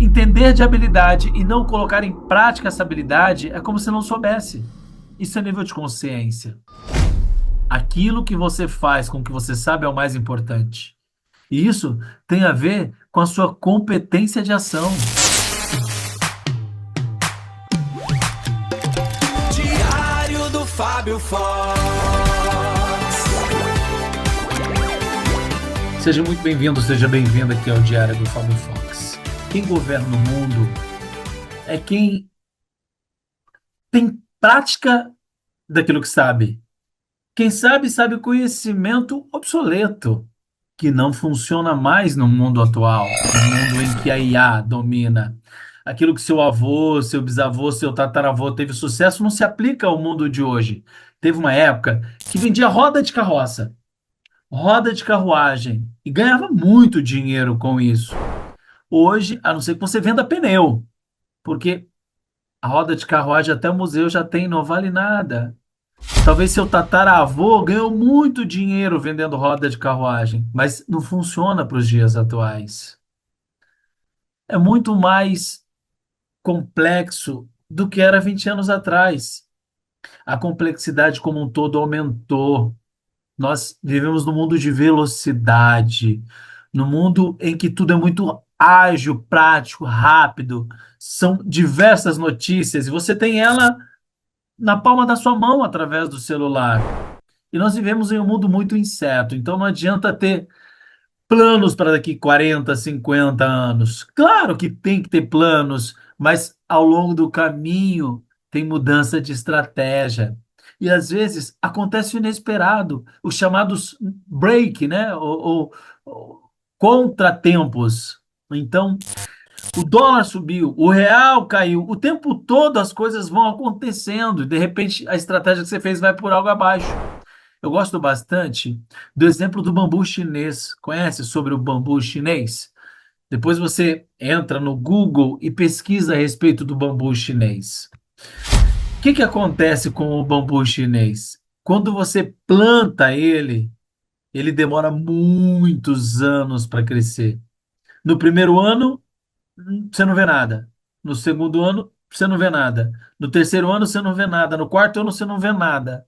Entender de habilidade e não colocar em prática essa habilidade é como se não soubesse. Isso é nível de consciência. Aquilo que você faz com o que você sabe é o mais importante. E isso tem a ver com a sua competência de ação. Diário do Fábio Fox. Seja muito bem-vindo, seja bem-vindo aqui ao Diário do Fábio Fox. Quem governa o mundo é quem tem prática daquilo que sabe. Quem sabe, sabe conhecimento obsoleto, que não funciona mais no mundo atual, no mundo em que a IA domina. Aquilo que seu avô, seu bisavô, seu tataravô teve sucesso não se aplica ao mundo de hoje. Teve uma época que vendia roda de carroça, roda de carruagem, e ganhava muito dinheiro com isso. Hoje, a não ser que você venda pneu, porque a roda de carruagem até o museu já tem, não vale nada. Talvez seu tataravô ganhou muito dinheiro vendendo roda de carruagem, mas não funciona para os dias atuais. É muito mais complexo do que era 20 anos atrás. A complexidade como um todo aumentou. Nós vivemos num mundo de velocidade, num mundo em que tudo é muito ágil, prático, rápido. São diversas notícias e você tem ela na palma da sua mão através do celular. E nós vivemos em um mundo muito incerto, então não adianta ter planos para daqui 40, 50 anos. Claro que tem que ter planos, mas ao longo do caminho tem mudança de estratégia. E às vezes acontece o inesperado, os chamados break, né? Ou contratempos. Então, o dólar subiu, o real caiu, o tempo todo as coisas vão acontecendo e de repente a estratégia que você fez vai por algo abaixo. Eu gosto bastante do exemplo do bambu chinês. Conhece sobre o bambu chinês? Depois você entra no Google e pesquisa a respeito do bambu chinês. O que que acontece com o bambu chinês? Quando você planta ele, ele demora muitos anos para crescer. No primeiro ano, você não vê nada. No segundo ano, você não vê nada. No terceiro ano, você não vê nada. No quarto ano, você não vê nada.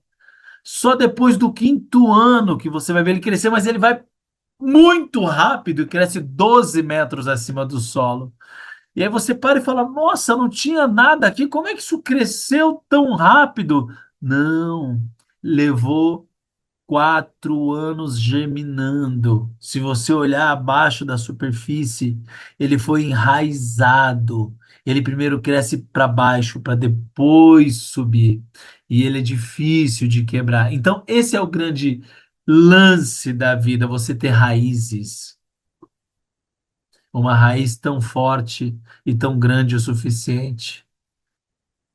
Só depois do quinto ano que você vai ver ele crescer, mas ele vai muito rápido e cresce 12 metros acima do solo. E aí você para e fala: Nossa, não tinha nada aqui, como é que isso cresceu tão rápido? Não, levou 4 anos germinando. Se você olhar abaixo da superfície, ele foi enraizado. Ele primeiro cresce para baixo, para depois subir. E ele é difícil de quebrar. Então, esse é o grande lance da vida, você ter raízes. Uma raiz tão forte e tão grande o suficiente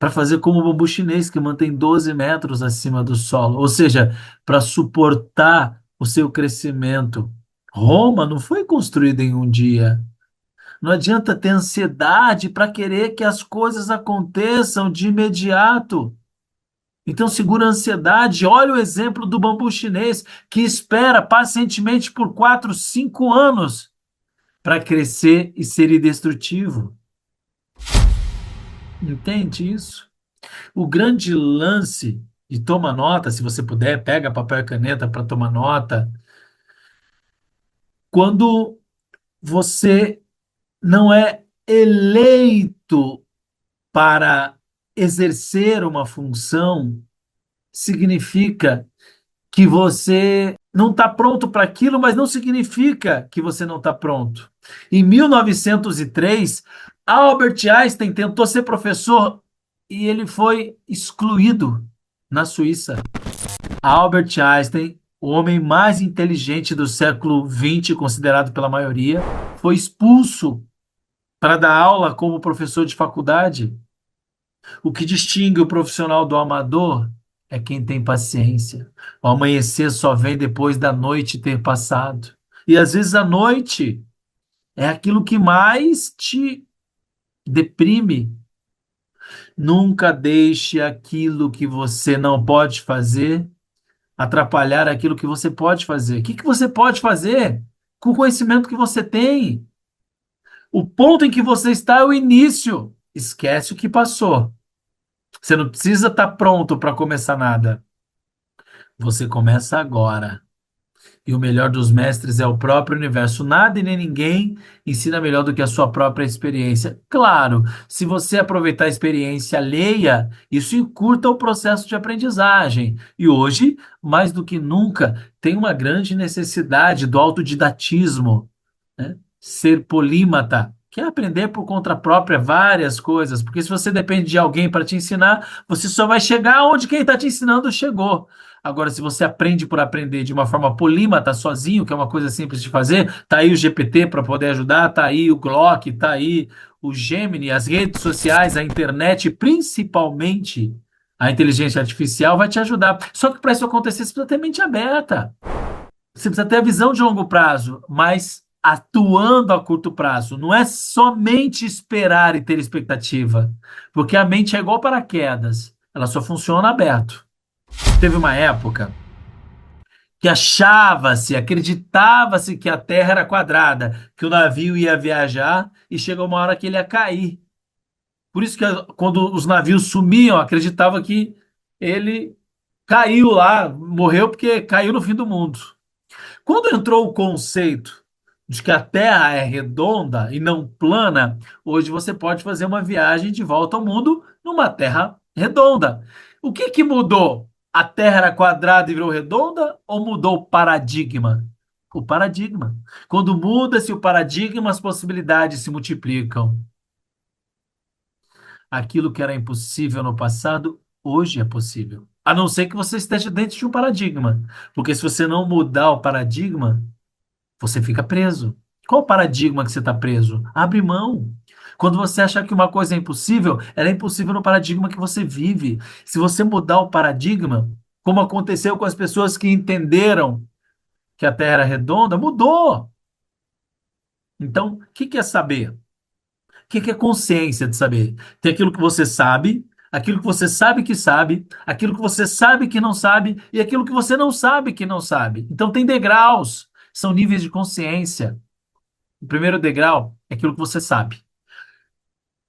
para fazer como o bambu chinês, que mantém 12 metros acima do solo, ou seja, para suportar o seu crescimento. Roma não foi construída em um dia. Não adianta ter ansiedade para querer que as coisas aconteçam de imediato. Então, segura a ansiedade. Olha o exemplo do bambu chinês, que espera pacientemente por 4, 5 anos para crescer e ser indestrutível. Entende isso? O grande lance, e toma nota, se você puder, pega papel e caneta para tomar nota, quando você não é eleito para exercer uma função, significa que você não está pronto para aquilo, mas não significa que você não está pronto. Em 1903, Albert Einstein tentou ser professor e ele foi excluído na Suíça. Albert Einstein, o homem mais inteligente do século XX, considerado pela maioria, foi expulso para dar aula como professor de faculdade. O que distingue o profissional do amador é quem tem paciência. O amanhecer só vem depois da noite ter passado. E às vezes a noite é aquilo que mais te deprime. Nunca deixe aquilo que você não pode fazer atrapalhar aquilo que você pode fazer. O que que você pode fazer com o conhecimento que você tem? O ponto em que você está é o início. Esquece o que passou. Você não precisa estar pronto para começar nada. Você começa agora. E o melhor dos mestres é o próprio universo. Nada e nem ninguém ensina melhor do que a sua própria experiência. Claro, se você aproveitar a experiência alheia, isso encurta o processo de aprendizagem. E hoje, mais do que nunca, tem uma grande necessidade do autodidatismo, né? Ser polímata. Que é aprender por conta própria várias coisas, porque se você depende de alguém para te ensinar, você só vai chegar onde quem está te ensinando chegou. Agora, se você aprende por aprender de uma forma polímata, sozinho, que é uma coisa simples de fazer, tá aí o GPT para poder ajudar, tá aí o Grok, tá aí o Gemini, as redes sociais, a internet, principalmente a inteligência artificial vai te ajudar. Só que para isso acontecer, você precisa ter mente aberta. Você precisa ter a visão de longo prazo, mas atuando a curto prazo. Não é somente esperar e ter expectativa, porque a mente é igual paraquedas, ela só funciona aberto. Teve uma época que achava-se, acreditava-se que a Terra era quadrada, que o navio ia viajar e chegou uma hora que ele ia cair. Por isso que quando os navios sumiam, acreditava que ele caiu lá, morreu porque caiu no fim do mundo. Quando entrou o conceito de que a Terra é redonda e não plana, hoje você pode fazer uma viagem de volta ao mundo numa Terra redonda. O que que mudou? A Terra era quadrada e virou redonda ou mudou o paradigma? O paradigma. Quando muda-se o paradigma, as possibilidades se multiplicam. Aquilo que era impossível no passado, hoje é possível. A não ser que você esteja dentro de um paradigma. Porque se você não mudar o paradigma, você fica preso. Qual o paradigma que você está preso? Abre mão. Quando você achar que uma coisa é impossível, ela é impossível no paradigma que você vive. Se você mudar o paradigma, como aconteceu com as pessoas que entenderam que a Terra era redonda, mudou. Então, o que que é saber? O que que é consciência de saber? Tem aquilo que você sabe, aquilo que você sabe que sabe, aquilo que você sabe que não sabe e aquilo que você não sabe que não sabe. Então, tem degraus, são níveis de consciência. O primeiro degrau é aquilo que você sabe.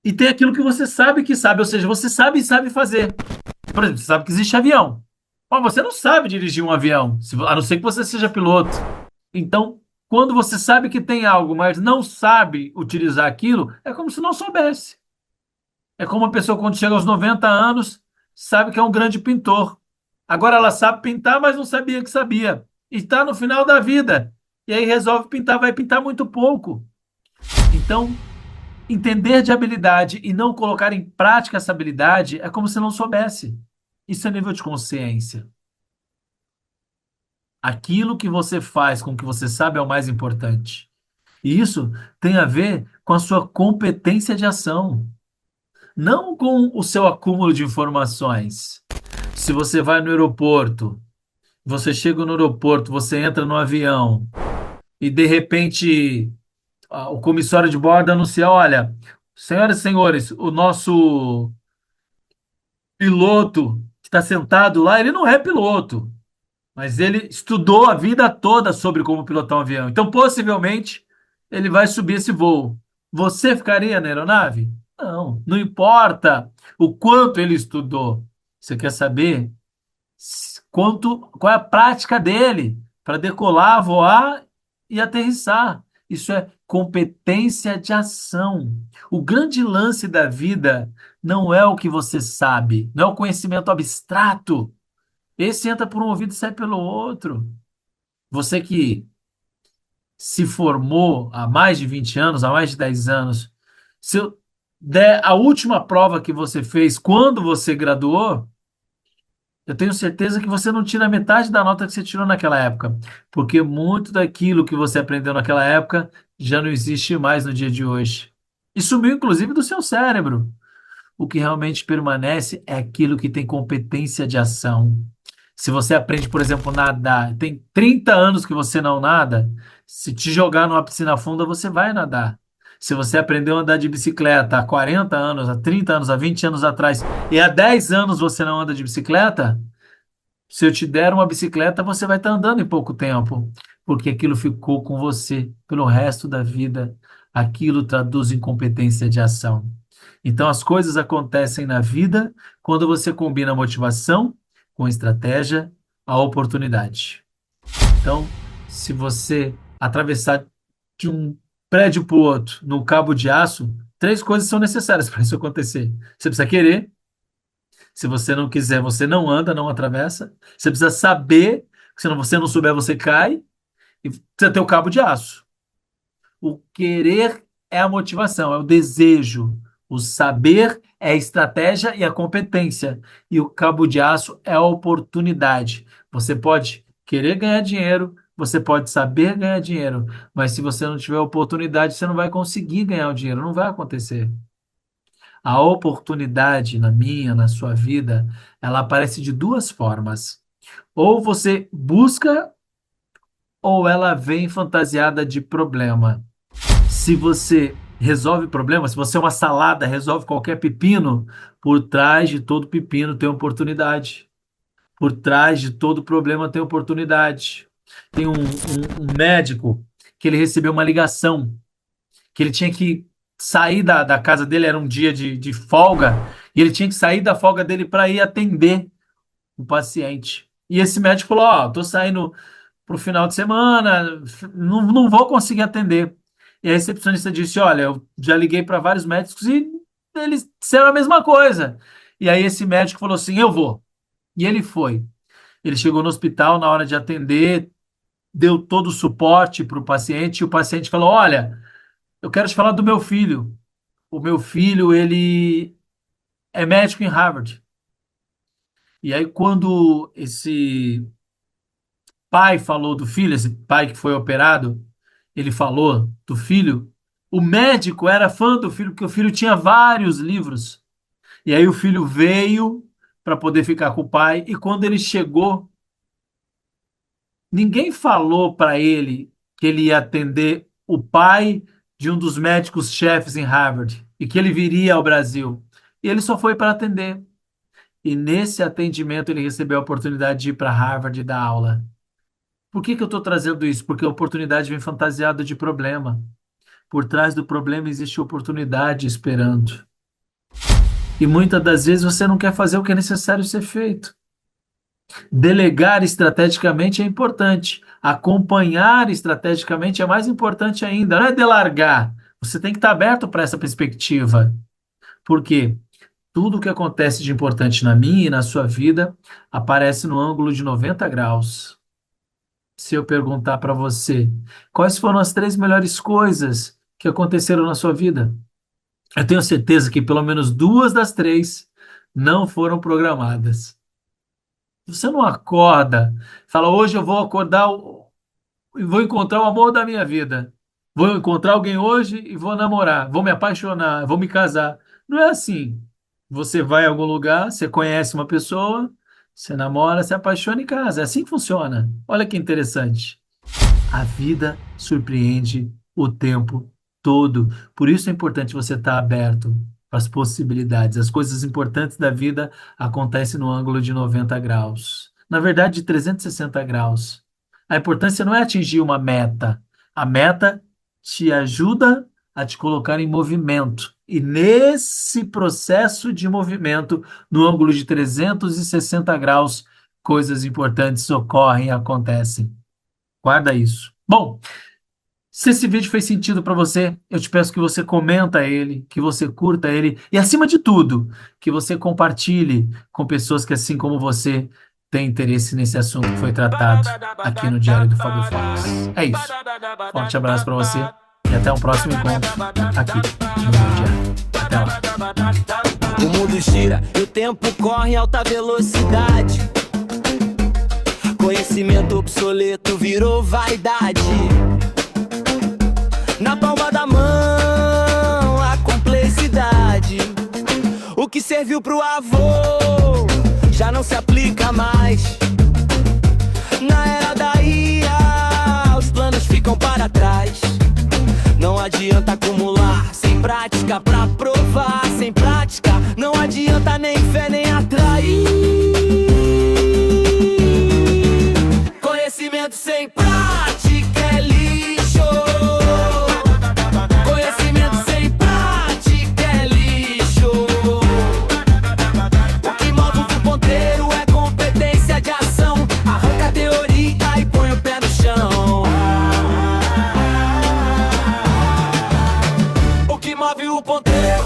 E tem aquilo que você sabe, ou seja, você sabe e sabe fazer. Por exemplo, você sabe que existe avião. Mas você não sabe dirigir um avião, a não ser que você seja piloto. Então, quando você sabe que tem algo, mas não sabe utilizar aquilo, é como se não soubesse. É como uma pessoa quando chega aos 90 anos, sabe que é um grande pintor. Agora ela sabe pintar, mas não sabia que sabia. E está no final da vida. E aí resolve pintar, vai pintar muito pouco. Então, entender de habilidade e não colocar em prática essa habilidade é como se não soubesse. Isso é nível de consciência. Aquilo que você faz com o que você sabe é o mais importante. E isso tem a ver com a sua competência de ação, não com o seu acúmulo de informações. Se você vai no aeroporto, você chega no aeroporto, você entra no avião e de repente o comissário de bordo anuncia: olha, senhoras e senhores, o nosso piloto que está sentado lá, ele não é piloto, mas ele estudou a vida toda sobre como pilotar um avião. Então, possivelmente, ele vai subir esse voo. Você ficaria na aeronave? Não, não importa o quanto ele estudou. Você quer saber qual é a prática dele para decolar, voar e aterrissar? Isso é competência de ação. O grande lance da vida não é o que você sabe, não é o conhecimento abstrato. Esse entra por um ouvido e sai pelo outro. Você que se formou há mais de 20 anos, há mais de 10 anos, se eu der a última prova que você fez quando você graduou, eu tenho certeza que você não tira metade da nota que você tirou naquela época, porque muito daquilo que você aprendeu naquela época já não existe mais no dia de hoje. E sumiu, inclusive, do seu cérebro. O que realmente permanece é aquilo que tem competência de ação. Se você aprende, por exemplo, nadar, tem 30 anos que você não nada, se te jogar numa piscina funda, você vai nadar. Se você aprendeu a andar de bicicleta há 40 anos, há 30 anos, há 20 anos atrás, e há 10 anos você não anda de bicicleta, se eu te der uma bicicleta, você vai estar andando em pouco tempo, porque aquilo ficou com você pelo resto da vida. aquilo traduz em competência de ação. Então, as coisas acontecem na vida quando você combina a motivação com estratégia, a oportunidade. Então, se você atravessar de um prédio para o outro no cabo de aço, três coisas são necessárias para isso acontecer. Você precisa querer, se você não quiser, você não anda, não atravessa. Você precisa saber, se você não souber, você cai, e precisa ter o cabo de aço. O querer é a motivação, é o desejo. O saber é a estratégia e a competência. E o cabo de aço é a oportunidade. Você pode querer ganhar dinheiro, você pode saber ganhar dinheiro, mas se você não tiver oportunidade, você não vai conseguir ganhar o dinheiro, não vai acontecer. A oportunidade na minha, na sua vida, ela aparece de duas formas. Ou você busca, ou ela vem fantasiada de problema. Se você resolve problema, se você é uma salada, resolve qualquer pepino, por trás de todo pepino tem oportunidade. Por trás de todo problema tem oportunidade. Tem um médico que ele recebeu uma ligação, que ele tinha que sair da casa dele, era um dia de folga, e ele tinha que sair da folga dele para ir atender o paciente. E esse médico falou: Ó, tô saindo para o final de semana, não vou conseguir atender. E a recepcionista disse: Olha, eu já liguei para vários médicos e eles disseram a mesma coisa. E aí esse médico falou assim: Eu vou. E ele foi. Ele chegou no hospital na hora de atender, deu todo o suporte para o paciente, e o paciente falou: Olha, eu quero te falar do meu filho. O meu filho, ele é médico em Harvard. E aí, quando esse pai falou do filho, esse pai que foi operado, ele falou do filho, o médico era fã do filho, porque o filho tinha vários livros. E aí o filho veio para poder ficar com o pai, e quando ele chegou, ninguém falou para ele que ele ia atender o pai de um dos médicos-chefes em Harvard e que ele viria ao Brasil. E ele só foi para atender. E nesse atendimento ele recebeu a oportunidade de ir para Harvard e dar aula. Por que que eu estou trazendo isso? Porque a oportunidade vem fantasiada de problema. Por trás do problema existe oportunidade esperando. E muitas das vezes você não quer fazer o que é necessário ser feito. Delegar estrategicamente é importante. Acompanhar estrategicamente é mais importante ainda. Não é delargar. Você tem que estar aberto para essa perspectiva. Por quê? Tudo o que acontece de importante na minha e na sua vida aparece no ângulo de 90 graus. Se eu perguntar para você, quais foram as três melhores coisas que aconteceram na sua vida? Eu tenho certeza que pelo menos duas das três não foram programadas. Você não acorda, fala, hoje eu vou acordar e vou encontrar o amor da minha vida. Vou encontrar alguém hoje e vou namorar, vou me apaixonar, vou me casar. Não é assim. Você vai a algum lugar, você conhece uma pessoa, você namora, se apaixona e casa. É assim que funciona. Olha que interessante. A vida surpreende o tempo todo. Por isso é importante você estar aberto para as possibilidades. As coisas importantes da vida acontecem no ângulo de 90 graus. Na verdade, de 360 graus. A importância não é atingir uma meta. A meta te ajuda a te colocar em movimento. E nesse processo de movimento, no ângulo de 360 graus, coisas importantes ocorrem e acontecem. Guarda isso. Bom, se esse vídeo fez sentido para você, eu te peço que você comenta ele, que você curta ele e, acima de tudo, que você compartilhe com pessoas que, assim como você, têm interesse nesse assunto que foi tratado aqui no Diário do Fábio Fox. É isso. Forte abraço para você e até um próximo encontro aqui no meu Diário. Até lá. O mundo gira e o tempo corre em alta velocidade. Conhecimento obsoleto virou vaidade. Na palma da mão, a complexidade. O que serviu pro avô já não se aplica mais. Na era da IA, os planos ficam para trás. Não adianta acumular sem prática pra provar. Sem prática, não adianta nem fé nem atrair. Conhecimento sem prática é lixo. move o ponteiro.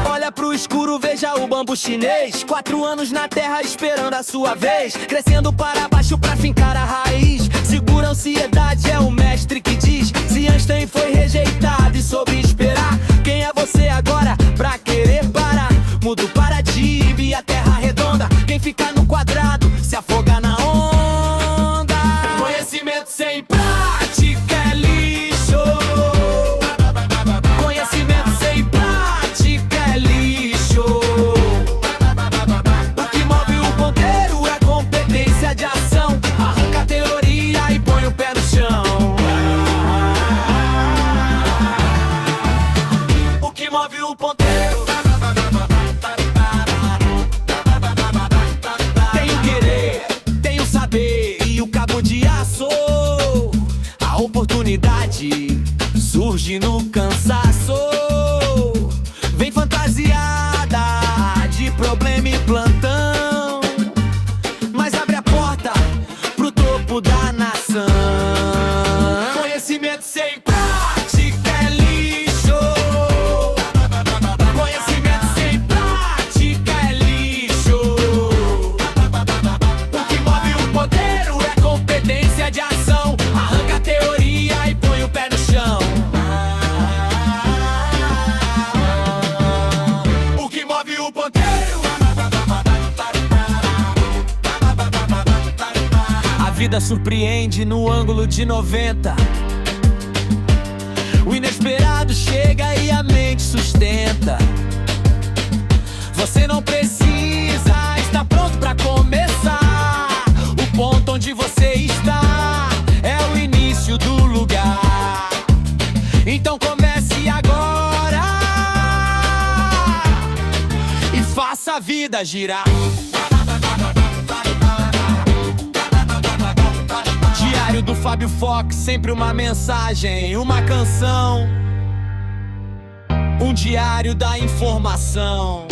Olha pro escuro, veja o bambu chinês. 4 anos na terra esperando a sua vez, crescendo para baixo pra fincar a raiz. Segura a ansiedade, é o mestre que diz. Se Einstein foi rejeitado e soube esperar, quem é você agora pra querer parar? Muda o paradigma e a terra redonda. Quem fica no quadrado se afoga na onda. Conhecimento sem prática é lixo. Conhecimento sem prática é lixo. O que move o ponteiro é competência de ação. Arranca a teoria e põe o pé no chão. O que move o ponteiro. Tenho querer, tenho saber e o cabo de aço. A oportunidade surge no cansaço. Vem fantasiada de problema e plantão, mas abre a porta pro topo da nação. Conhecimento sem prática é lixo. Conhecimento sem prática é lixo. O que move o ponteiro é competência de ação. Arranca a teoria e põe o pé no chão. O que move o ponteiro. A vida surpreende no ângulo de 90. O inesperado chega e a mente sustenta. Você não precisa estar pronto pra começar. O ponto onde você está é o início do lugar. Então comece agora e faça a vida girar. Diário do Fábio Fox, sempre uma mensagem, uma canção. Um diário da informação.